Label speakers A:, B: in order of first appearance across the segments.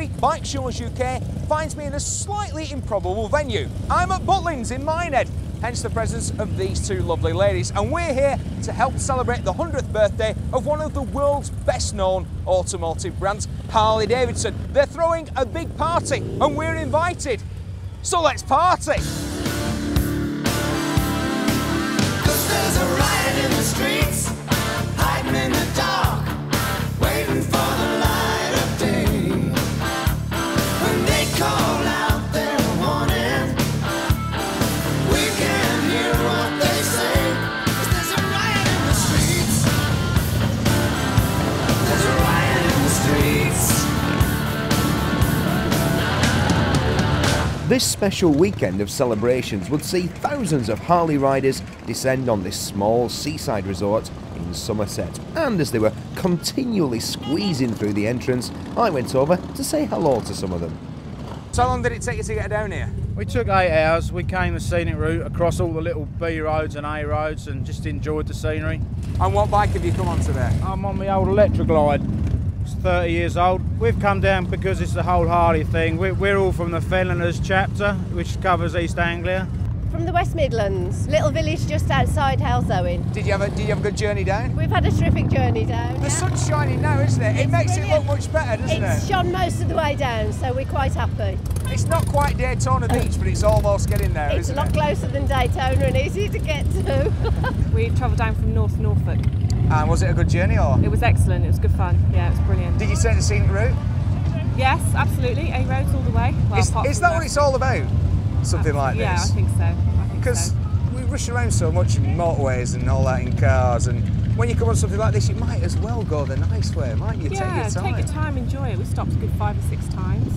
A: week, Bike Shows UK finds me in a slightly improbable venue. I'm at Butlins in Minehead, hence the presence of these two lovely ladies, and we're here to help celebrate the 100th birthday of one of the world's best known automotive brands, Harley Davidson. They're throwing a big party and we're invited. So let's party!
B: 'Cause there's a riot in the streets, hiding in the dark, waiting for the light of day. When they call out their warning, we can hear what they say. 'Cause there's a riot in the streets. There's a riot in the streets.
C: This special weekend of celebrations would see thousands of Harley riders descend on this small seaside resort in Somerset. And as they were continually squeezing through the entrance, I went over to say hello to some of them.
A: So how long did it take you to get down here?
D: We took 8 hours. We came the scenic route across all the little B roads and A roads and just enjoyed the scenery.
A: And what bike have you come on today?
D: I'm on my old electric glide. It's 30 years old. We've come down because it's the whole Harley thing. We're all from the Fenlanders chapter, which covers East Anglia.
E: From the West Midlands, little village just outside Halesowen.
A: Did you have a good journey down?
E: We've had a terrific journey down.
A: The sun's shining now, isn't it? It makes
E: brilliant.
A: it look much better, doesn't
E: It's
A: it?
E: shone most of the way down, so we're quite happy.
A: It's not quite Daytona Beach, but it's almost getting there,
E: It's a
A: isn't
E: lot
A: it?
E: closer than Daytona and easy to get to.
F: We travelled down from North Norfolk.
A: And was it a good journey, or?
F: It was excellent, it was good fun. Yeah, it was brilliant.
A: Did you take the scenic route?
F: Yes, absolutely. A roads all the way. Well,
A: Is
F: apart
A: that
F: from
A: what it's all about? Something like
F: Yeah,
A: this?
F: I think so.
A: Because we rush around so much in motorways and all that in cars, and when you come on something like this, you might as well go the nice way, mightn't you?
F: Yeah, take your time, enjoy it. We stopped a good 5 or 6 times.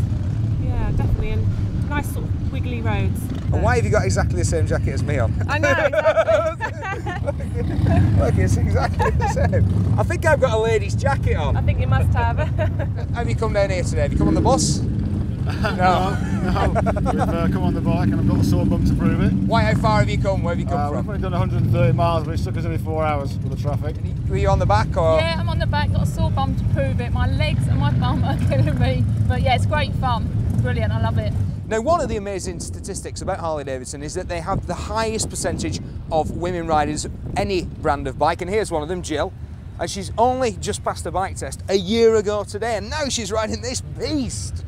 F: Yeah, definitely, and nice sort of wiggly roads.
A: And why have you got exactly the same jacket as me on?
F: I know, exactly.
A: Look, it's exactly the same. I think I've got a lady's jacket on.
F: I think you must have.
A: Have you come down here today? Have you come on the bus?
G: No. We've come on the bike and I've got a sore bump to prove it.
A: Why, how far have you come? Where have you come
G: We've
A: from?
G: only done 130 miles, but it took us only 4 hours with the traffic.
A: Were you on the back, or?
H: Yeah, I'm on the back, got a sore bum to prove it. My legs and my bum are killing me. But yeah, it's great fun. Brilliant, I love it.
A: Now, one of the amazing statistics about Harley Davidson is that they have the highest percentage of women riders of any brand of bike, and here's one of them, Jill, and she's only just passed a bike test a year ago today, and now she's riding this beast.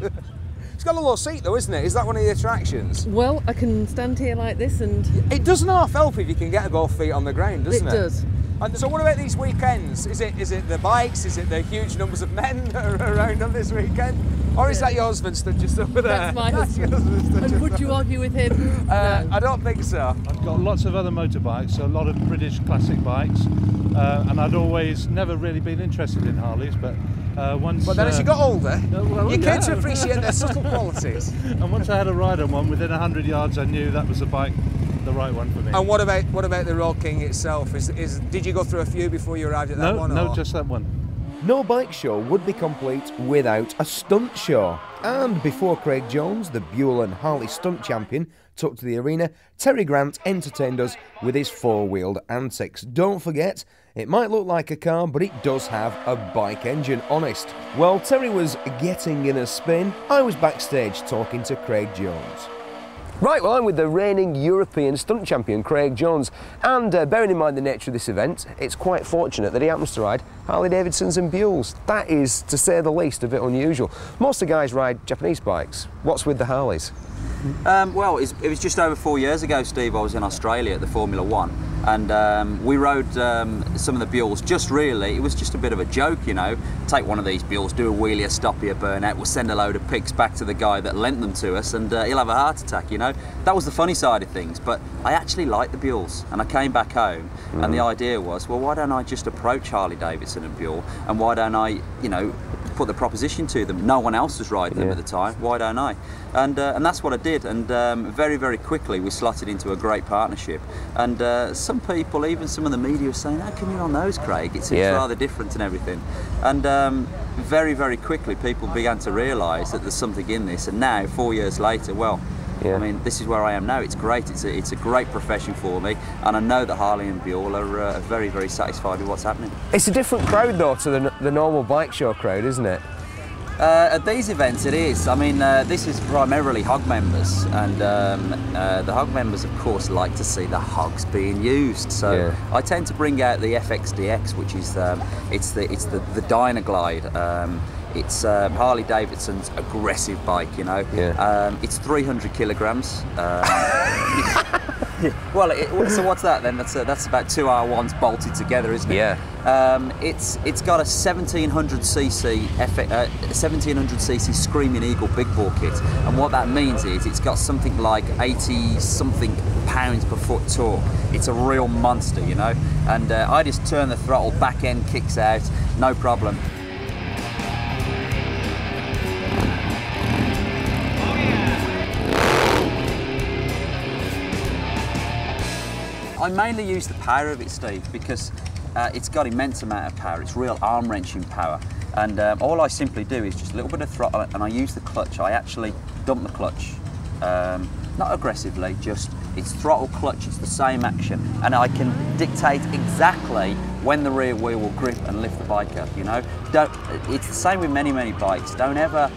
A: It's got a low seat though, isn't it? Is that one of the attractions?
I: Well, I can stand here like this and...
A: It doesn't half help if you can get both feet on the ground, doesn't it?
I: It does.
A: And so what about these weekends? Is it the bikes? Is it the huge numbers of men that are around on this weekend? Or is that your husband stood just over there?
I: That's my husband. And would you argue with him? No.
A: I don't think so.
J: I've got lots of other motorbikes, a lot of British classic bikes, and I'd always never really been interested in Harleys, but once...
A: But then as you got older,
J: well,
A: you came
J: yeah.
A: to appreciate their subtle qualities.
J: And once I had a ride on one, within 100 yards I knew that was the bike, the right one for me.
A: And what about the Road King itself? Did you go through a few before you arrived at that one?
J: No,
A: or?
J: just that one.
C: No bike show would be complete without a stunt show. And before Craig Jones, the Buell and Harley stunt champion, took to the arena, Terry Grant entertained us with his four-wheeled antics. Don't forget, it might look like a car, but it does have a bike engine, honest. While Terry was getting in a spin, I was backstage talking to Craig Jones. Right, well, I'm with the reigning European stunt champion, Craig Jones, and bearing in mind the nature of this event, it's quite fortunate that he happens to ride Harley Davidsons and Buells. That is, to say the least, a bit unusual. Most of the guys ride Japanese bikes. What's with the Harleys?
K: Well, it was just over 4 years ago, Steve. I was in Australia at the Formula One, and we rode some of the Buells. It was just a bit of a joke, you know. Take one of these Buells, do a wheelie, a stoppie, a burnout. We'll send a load of pics back to the guy that lent them to us, and he'll have a heart attack, you know. That was the funny side of things. But I actually liked the Buells, and I came back home, and the idea was, well, why don't I just approach Harley Davidson and Buell, and why don't I, you know, put the proposition to them? No one else was riding them at the time. Why don't I? And that's what I did. And very, very quickly we slotted into a great partnership. And some people, even some of the media, were saying, "How come you're on those, Craig? It seems rather different and everything." And very, very quickly people began to realise that there's something in this. And now, 4 years later, well, I mean, this is where I am now. It's great. It's a great profession for me, and I know that Harley and Buell are very, very satisfied with what's happening.
C: It's a different crowd, though, to the normal bike show crowd, isn't it?
K: At these events it is. I mean, this is primarily hog members, and the hog members of course like to see the hogs being used. So I tend to bring out the FXDX, which is it's the Dynaglide. It's Harley Davidson's aggressive bike, you know. It's 300 kilograms. Well, so what's that then? That's about 2 R1s bolted together, isn't it? It's got a 1700cc Screaming Eagle big bore kit, and what that means is it's got something like 80 something pounds per foot torque. It's a real monster, you know. And I just turn the throttle, back end kicks out, no problem. I mainly use the power of it, Steve, because it's got immense amount of power. It's real arm-wrenching power. And all I simply do is just a little bit of throttle, and I use the clutch. I actually dump the clutch. Not aggressively, just it's throttle clutch, it's the same action. And I can dictate exactly when the rear wheel will grip and lift the bike up, you know. It's the same with many bikes. Don't ever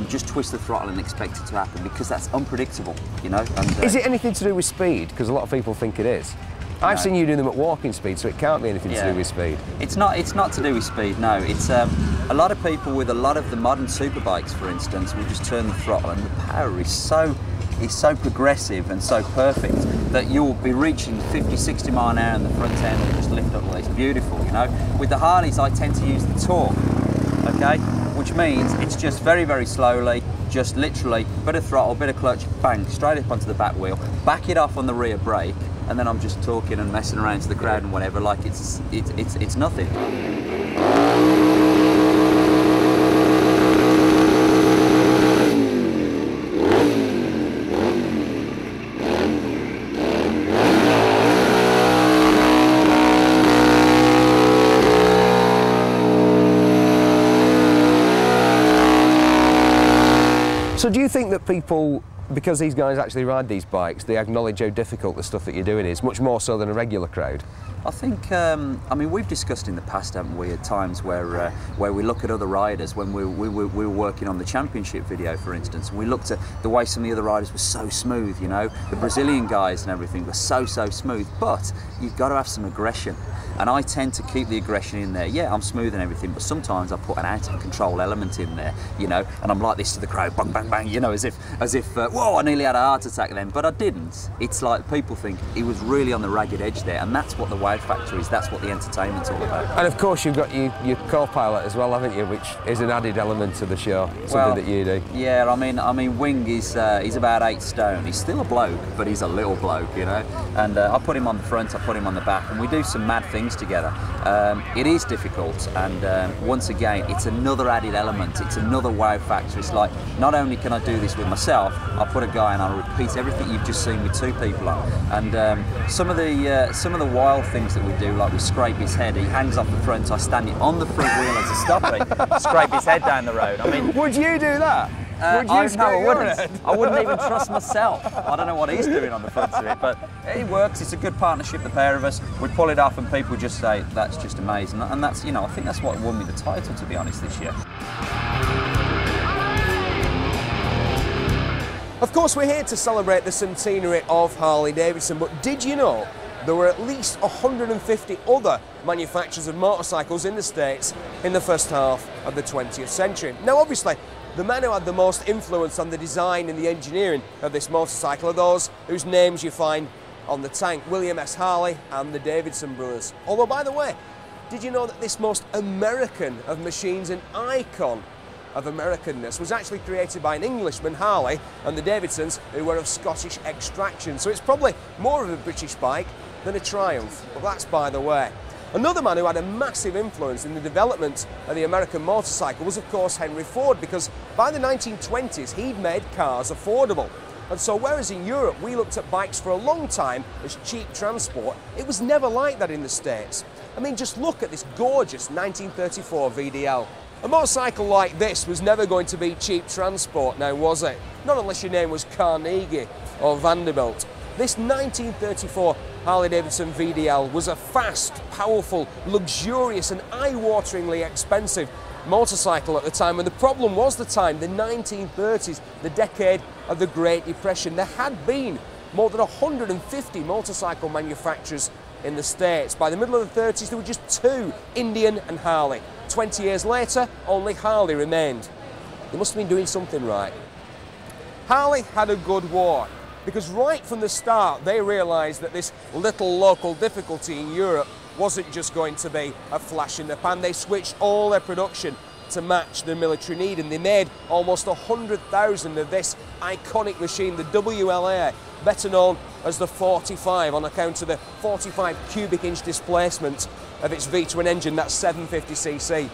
K: just twist the throttle and expect it to happen, because that's unpredictable, you know. And,
C: is it anything to do with speed? Because a lot of people think it is. I've seen you do them at walking speed, so it can't be anything to do with speed. It's not
K: to do with speed, no. It's a lot of people with a lot of the modern superbikes, for instance, will just turn the throttle, and the power is so progressive and so perfect that you'll be reaching 50, 60 mile an hour in the front end and just lift up. It's beautiful, you know. With the Harleys, I tend to use the torque, okay? Which means it's just very slowly, just literally bit of throttle, bit of clutch, bang, straight up onto the back wheel, back it off on the rear brake, and then I'm just talking and messing around to the crowd and whatever, like it's nothing.
C: So do you think that people, because these guys actually ride these bikes, they acknowledge how difficult the stuff that you're doing is, much more so than a regular crowd?
K: I think, I mean, we've discussed in the past, haven't we, at times where we look at other riders, when we were working on the championship video, for instance, and we looked at the way some of the other riders were so smooth, you know, the Brazilian guys and everything were so smooth, but you've got to have some aggression. And I tend to keep the aggression in there. Yeah, I'm smooth and everything, but sometimes I put an out of control element in there, you know, and I'm like this to the crowd, bang, bang, bang, you know, as if, whoa, I nearly had a heart attack then, but I didn't. It's like people think he was really on the ragged edge there, and that's what the wow factor is, that's what the entertainment's all about.
C: And of course you've got your co-pilot as well, haven't you, which is an added element to the show, something that you do.
K: Yeah, I mean, Wing is he's about 8 stone. He's still a bloke, but he's a little bloke, you know, and I put him on the front, I put him on the back, and we do some mad things together. It is difficult, and once again, it's another added element, it's another wow factor. It's like, not only can I do this with myself, I put a guy and I'll repeat everything you've just seen with 2 people on. And some of the wild things that we do, like we scrape his head, he hangs off the front, I stand on the front wheel to stop it, scrape his head down the road. I mean,
C: would you do that?
K: I wouldn't even trust myself. I don't know what he's doing on the front of it, but it works. It's a good partnership, the pair of us. We pull it off and people just say, that's just amazing. And that's, you know, I think that's what won me the title, to be honest, this year.
A: Of course, we're here to celebrate the centenary of Harley Davidson, but did you know there were at least 150 other manufacturers of motorcycles in the States in the first half of the 20th century? Now, obviously, the men who had the most influence on the design and the engineering of this motorcycle are those whose names you find on the tank, William S. Harley and the Davidson brothers. Although, by the way, did you know that this most American of machines, an icon of Americanness, was actually created by an Englishman, Harley, and the Davidsons, who were of Scottish extraction? So it's probably more of a British bike than a Triumph, but that's by the way. Another man who had a massive influence in the development of the American motorcycle was, of course, Henry Ford, because by the 1920s he'd made cars affordable. And so whereas in Europe we looked at bikes for a long time as cheap transport, it was never like that in the States. I mean, just look at this gorgeous 1934 VDL. A motorcycle like this was never going to be cheap transport now, was it? Not unless your name was Carnegie or Vanderbilt. This 1934 Harley Davidson VDL was a fast, powerful, luxurious and eye-wateringly expensive motorcycle at the time, and the problem was the time, the 1930s, the decade of the Great Depression. There had been more than 150 motorcycle manufacturers in the States. By the middle of the 30s, there were just 2, Indian and Harley. 20 years later, only Harley remained. They must have been doing something right. Harley had a good war, because right from the start, they realised that this little local difficulty in Europe wasn't just going to be a flash in the pan. They switched all their production to match the military need, and they made almost 100,000 of this iconic machine, the WLA, better known as the 45 on account of the 45 cubic inch displacement of its V-twin engine, that's 750cc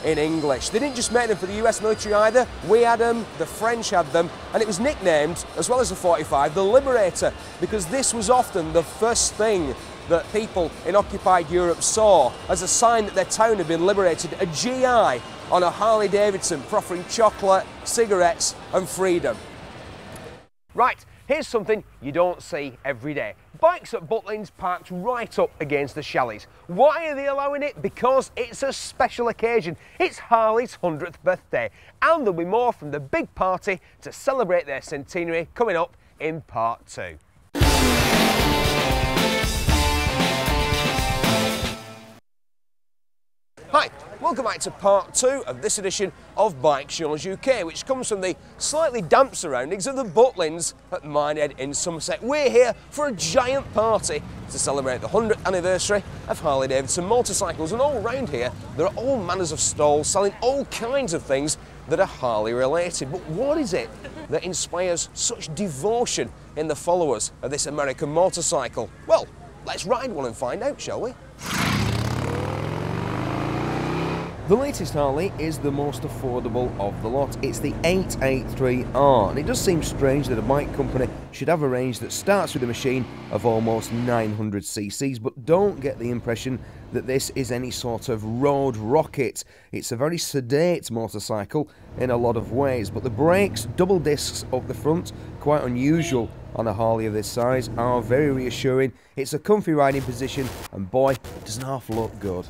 A: in English. They didn't just make them for the US military either. We had them, the French had them, and it was nicknamed, as well as the 45, the Liberator, because this was often the first thing that people in occupied Europe saw as a sign that their town had been liberated, a GI on a Harley Davidson proffering chocolate, cigarettes and freedom. Right, here's something you don't see every day. Bikes at Butlins parked right up against the chalets. Why are they allowing it? Because it's a special occasion. It's Harley's 100th birthday, and there'll be more from the big party to celebrate their centenary coming up in part 2. Hi, welcome back to part 2 of this edition of Bike Shows UK, which comes from the slightly damp surroundings of the Butlins at Minehead in Somerset. We're here for a giant party to celebrate the 100th anniversary of Harley Davidson motorcycles, and all round here there are all manners of stalls selling all kinds of things that are Harley related. But what is it that inspires such devotion in the followers of this American motorcycle? Well, let's ride one and find out, shall we?
C: The latest Harley is the most affordable of the lot. It's the 883R, and it does seem strange that a bike company should have a range that starts with a machine of almost 900 cc's, but don't get the impression that this is any sort of road rocket. It's a very sedate motorcycle in a lot of ways, but the brakes, double discs up the front, quite unusual on a Harley of this size, are very reassuring. It's a comfy riding position, and boy, it doesn't half look good.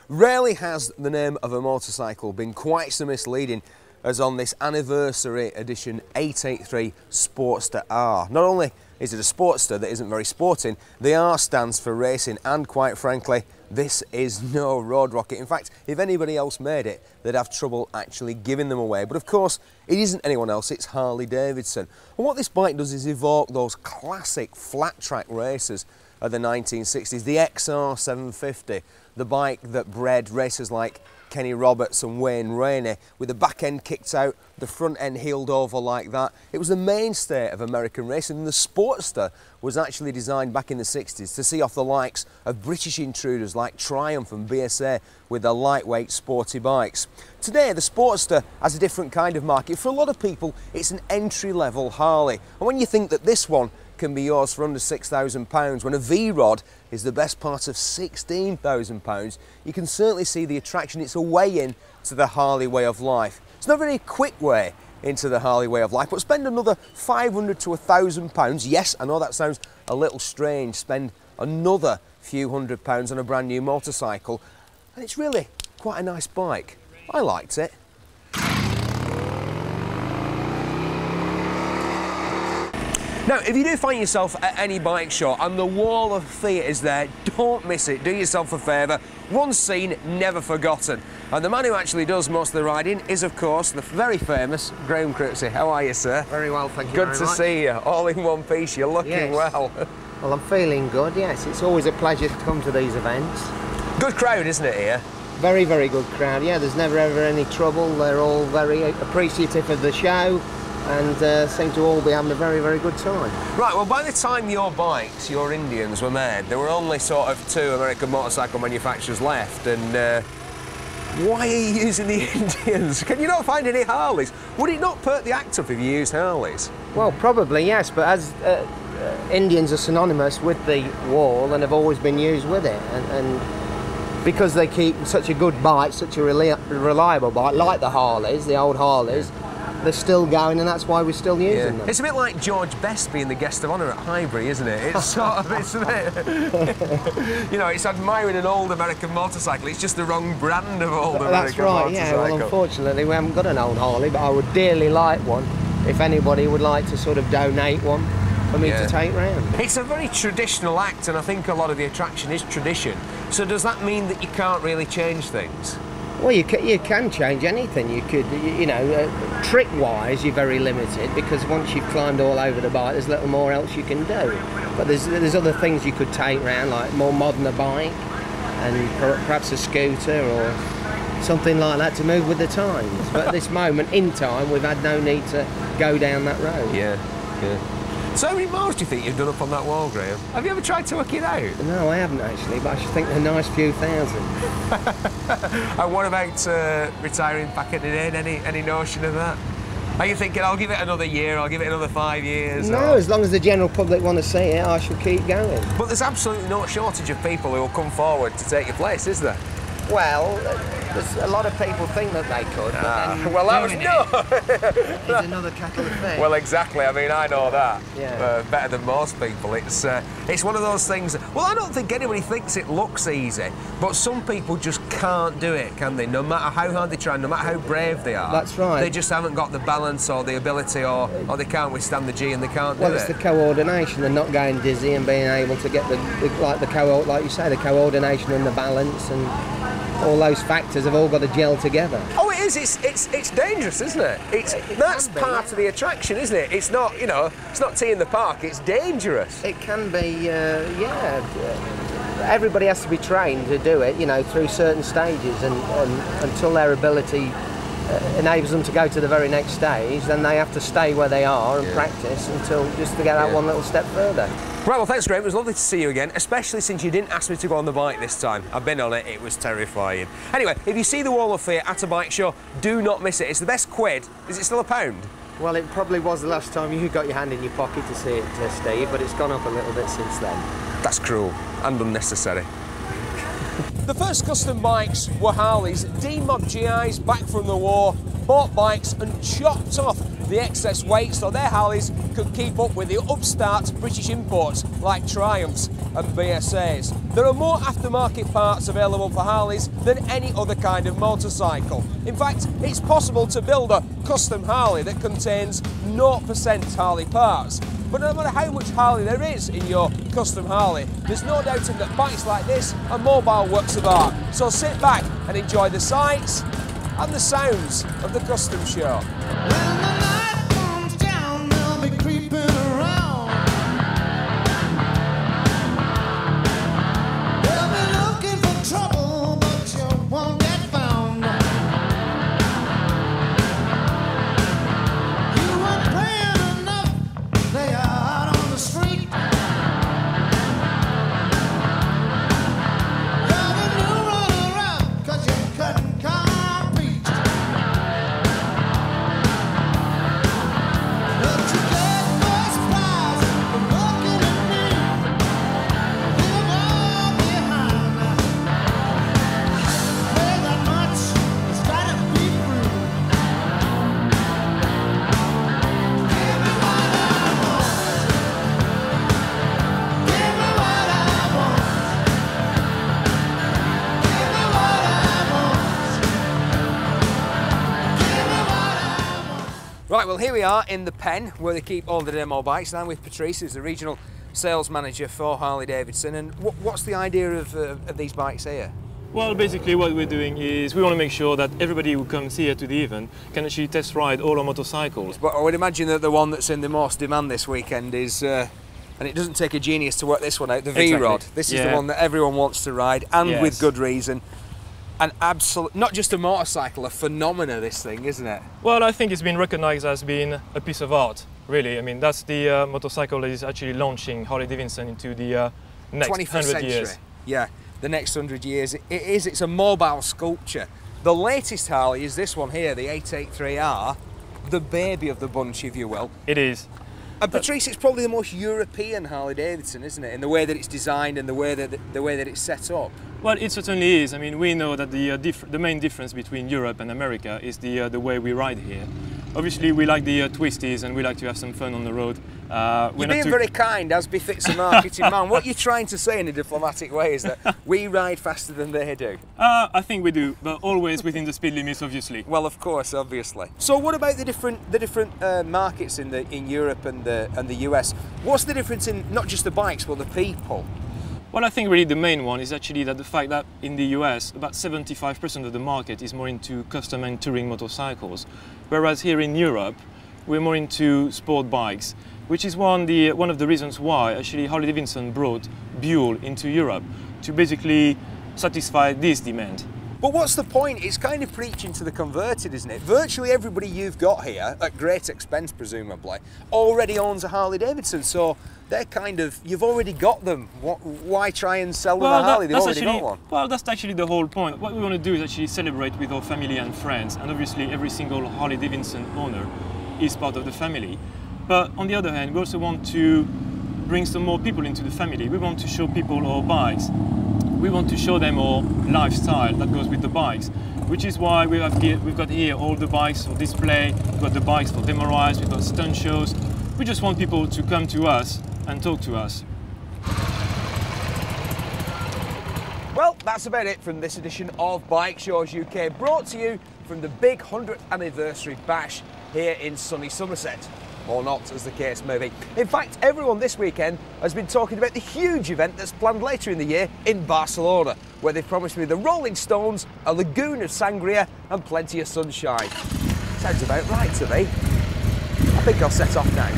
A: Rarely has the name of a motorcycle been quite so misleading as on this anniversary edition 883 Sportster R. Not only is it a Sportster that isn't very sporting, the R stands for racing, and quite frankly, this is no road rocket. In fact, if anybody else made it, they'd have trouble actually giving them away. But of course, it isn't anyone else, it's Harley Davidson. And what this bike does is evoke those classic flat track races of the 1960s, the XR 750, the bike that bred racers like Kenny Roberts and Wayne Rainey, with the back end kicked out, the front end heeled over like that. It was the mainstay of American racing, and the Sportster was actually designed back in the 60s to see off the likes of British intruders like Triumph and BSA with their lightweight sporty bikes. Today the Sportster has a different kind of market. For a lot of people it's an entry-level Harley, and when you think that this one can be yours for under £6,000 when a V-Rod is the best part of £16,000, you can certainly see the attraction. It's a way in to the Harley way of life. It's not a very quick way into the Harley way of life, but spend another £500 to £1,000. Yes, I know that sounds a little strange, spend another few £100s on a brand new motorcycle, and it's really quite a nice bike. I liked it. Now, if you do find yourself at any bike show and the wall of theatres there, don't miss it. Do yourself a favour. One seen, never forgotten. And the man who actually does most of the riding is, of course, the very famous Graham Cruxey. How are you, sir?
L: Very well, thank you.
A: Good to see you. All in one piece. You're looking well.
L: Well, I'm feeling good, yes. It's always a pleasure to come to these events.
A: Good crowd, isn't it, here?
L: Very, very good crowd, yeah. There's never ever any trouble. They're all very appreciative of the show, and seem to all be having a very, very good time. Right,
A: well, by the time your bikes, your Indians, were made, there were only sort of 2 American motorcycle manufacturers left, and why are you using the Indians? Can you not find any Harleys? Would it not perk the act up if you used Harleys?
L: Well, probably, yes, but as Indians are synonymous with the wall and have always been used with it, and because they keep such a good bike, such a reliable bike, like the Harleys, the old Harleys, they're still going, and that's why we're still using them.
C: It's a bit like George Best being the guest of honour at Highbury, isn't it? It's sort of, isn't it? You know, it's admiring an old American motorcycle. It's just the wrong brand of old American motorcycle.
L: That's right, yeah. Well, unfortunately, we haven't got an old Harley, but I would dearly like one if anybody would like to sort of donate one for me to take round.
C: It's a very traditional act, and I think a lot of the attraction is tradition. So does that mean that you can't really change things?
L: Well, you can change anything. You could, you know, trick-wise, you're very limited because once you've climbed all over the bike, there's little more else you can do. But there's other things you could take round, like more modern a bike and perhaps a scooter or something like that to move with the times. But at this moment in time, we've had no need to go down that road.
C: Yeah. So how many miles do you think you've done up on that wall, Graham? Have you ever tried to work it out?
L: No, I haven't actually, but I should think a nice few thousand.
C: And what about retiring back in the day? Any notion of that? Are you thinking, I'll give it another year, I'll give it another 5 years?
L: No, as long as the general public want to see it, I shall keep going.
C: But there's absolutely no shortage of people who will come forward to take your place, is there?
L: Well, there's a lot of people think that they could, but then
C: well, that was
L: it's another kettle of fish.
C: Well, exactly. I mean, I know that better than most people. It's one of those things. Well, I don't think anybody thinks it looks easy, but some people just can't do it, can they? No matter how hard they try, no matter how brave they are.
L: That's right.
C: They just haven't got the balance or the ability, or they can't withstand the G and they can't do it.
L: Well, it's the coordination and not going dizzy and being able to get like you say, the coordination and the balance and all those factors have all got to gel together.
C: Oh, it is. It's dangerous, isn't it? That's part of the attraction, isn't it? It's not, you know, it's not tea in the park. It's dangerous.
L: It can be, everybody has to be trained to do it, you know, through certain stages, and until their ability enables them to go to the very next stage, then they have to stay where they are and practice until just to get that one little step further.
C: Right, well, thanks, Graham. It was lovely to see you again, especially since you didn't ask me to go on the bike this time. I've been on it, it was terrifying. Anyway, if you see the Wall of Fear at a bike show, do not miss it. It's the best quid. Is it still £1?
L: Well, it probably was the last time you got your hand in your pocket to see it, Steve, but it's gone up a little bit since then.
C: That's cruel and unnecessary. The first custom bikes were Harley's D-Mod GIs back from the war, bought bikes and chopped off the excess weight so their Harleys could keep up with the upstart British imports like Triumphs and BSAs. There are more aftermarket parts available for Harleys than any other kind of motorcycle. In fact, it's possible to build a custom Harley that contains 0% Harley parts. But no matter how much Harley there is in your custom Harley, there's no doubting that bikes like this are mobile works of art. So sit back and enjoy the sights and the sounds of the custom show. Right, well, here we are in the pen where they keep all the demo bikes. And I'm with Patrice, who's the regional sales manager for Harley Davidson. And what's the idea of these bikes here?
M: Well, basically what we're doing is we want to make sure that everybody who comes here to the event can actually test ride all our motorcycles.
C: But I would imagine that the one that's in the most demand this weekend is, and it doesn't take a genius to work this one out, the V-Rod. This is the one that everyone wants to ride, and with good reason. An absolute, not just a motorcycle, a phenomena, this thing, isn't it?
M: Well, I think it's been recognized as being a piece of art, really. I mean, that's the motorcycle that is actually launching Harley Davidson into the next 100 years.
C: Yeah, the next 100 years. It's a mobile sculpture. The latest Harley is this one here, the 883R, the baby of the bunch, if you will.
M: It is.
C: And Patrice, it's probably the most European Harley Davidson, isn't it? In the way that it's designed and the way that it's set up.
M: Well, it certainly is. I mean, we know that the main difference between Europe and America is the way we ride here. Obviously, we like the twisties and we like to have some fun on the road.
A: You're being very kind, as befits a marketing man. What you're trying to say in a diplomatic way is that we ride faster than they do.
M: I think we do, but always within the speed limits, obviously.
A: Well, of course, obviously. So, what about the different markets in Europe and the US? What's the difference in not just the bikes, but the people?
M: Well, I think really the main one is actually that the fact that in the US, about 75% of the market is more into custom and touring motorcycles, whereas here in Europe, we're more into sport bikes, which is one of the reasons why actually Harley Davidson brought Buell into Europe, to basically satisfy this demand.
A: But what's the point? It's kind of preaching to the converted, isn't it? Virtually everybody you've got here, at great expense presumably, already owns a Harley Davidson, so they're kind of, you've already got them. Why try and sell them a Harley? They've already got one.
M: Well, that's actually the whole point. What we want to do is actually celebrate with our family and friends, and obviously every single Harley Davidson owner is part of the family. But on the other hand, we also want to bring some more people into the family. We want to show people our bikes. We want to show them our lifestyle that goes with the bikes, which is why we've got here all the bikes for display, we've got the bikes for demo rides, we've got stunt shows. We just want people to come to us and talk to us.
A: Well, that's about it from this edition of Bike Shows UK, brought to you from the big 100th anniversary bash here in sunny Somerset. Or not, as the case may be. In fact, everyone this weekend has been talking about the huge event that's planned later in the year in Barcelona, where they've promised me the Rolling Stones, a lagoon of sangria and plenty of sunshine. Sounds about right to me. I think I'll set off now.